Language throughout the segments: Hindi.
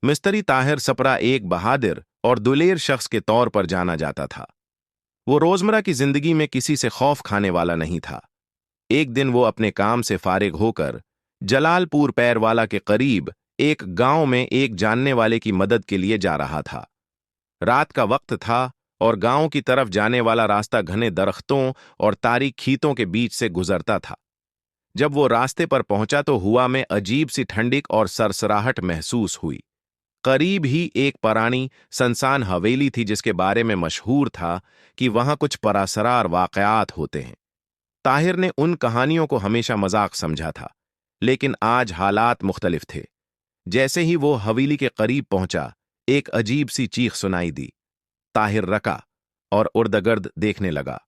मिस्त्री ताहिर सपरा एक बहादुर और दुलेर शख्स के तौर पर जाना जाता था। वो रोजमर्रा की जिंदगी में किसी से खौफ खाने वाला नहीं था। एक दिन वो अपने काम से फारिग होकर जलालपुर पैरवाला के करीब एक गांव में एक जानने वाले की मदद के लिए जा रहा था। रात का वक्त था और गांव की तरफ जाने वाला रास्ता घने दरख्तों और तारीक खीतों के बीच से गुजरता था। जब वो रास्ते पर पहुंचा तो हवा में अजीब सी ठंडिक और सरसराहट महसूस हुई। करीब ही एक पुरानी सनसान हवेली थी जिसके बारे में मशहूर था कि वहां कुछ परासरार वाकयात होते हैं। ताहिर ने उन कहानियों को हमेशा मजाक समझा था, लेकिन आज हालात मुख्तलिफ थे। जैसे ही वो हवेली के करीब पहुंचा, एक अजीब सी चीख सुनाई दी। ताहिर रका और उर्दगर्द देखने लगा।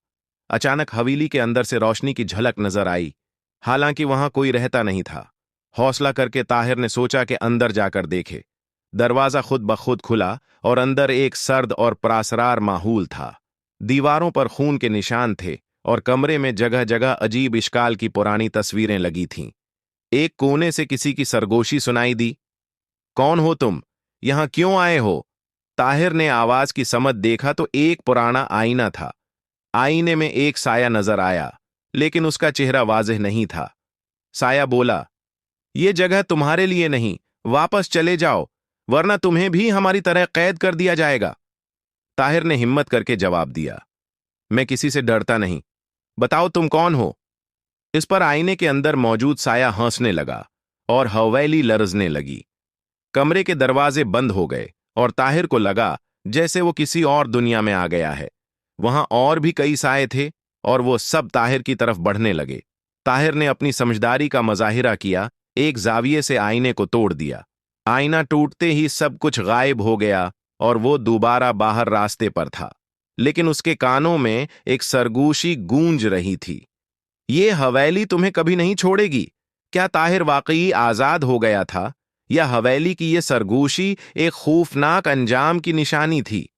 अचानक हवेली के अंदर से रोशनी की झलक नजर आई, हालांकि वहां कोई रहता नहीं था। हौसला करके ताहिर ने सोचा कि अंदर जाकर देखे। दरवाजा खुद ब खुद खुला और अंदर एक सर्द और परासरार माहौल था। दीवारों पर खून के निशान थे और कमरे में जगह जगह अजीब इश्काल की पुरानी तस्वीरें लगी थीं। एक कोने से किसी की सरगोशी सुनाई दी। कौन हो तुम? यहां क्यों आए हो? ताहिर ने आवाज की समझ देखा तो एक पुराना आईना था। आईने में एक साया नजर आया, लेकिन उसका चेहरा वाज़ेह नहीं था। साया बोला, ये जगह तुम्हारे लिए नहीं, वापस चले जाओ, वरना तुम्हें भी हमारी तरह कैद कर दिया जाएगा। ताहिर ने हिम्मत करके जवाब दिया, मैं किसी से डरता नहीं, बताओ तुम कौन हो? इस पर आईने के अंदर मौजूद साया हंसने लगा और हवेली लरजने लगी। कमरे के दरवाजे बंद हो गए और ताहिर को लगा जैसे वो किसी और दुनिया में आ गया है। वहां और भी कई साए थे और वो सब ताहिर की तरफ बढ़ने लगे। ताहिर ने अपनी समझदारी का मजाहिरा किया, एक जाविये से आईने को तोड़ दिया। आईना टूटते ही सब कुछ गायब हो गया और वो दोबारा बाहर रास्ते पर था। लेकिन उसके कानों में एक सरगोशी गूंज रही थी, ये हवेली तुम्हें कभी नहीं छोड़ेगी। क्या ताहिर वाकई आजाद हो गया था या हवेली की ये सरगोशी एक खौफनाक अंजाम की निशानी थी?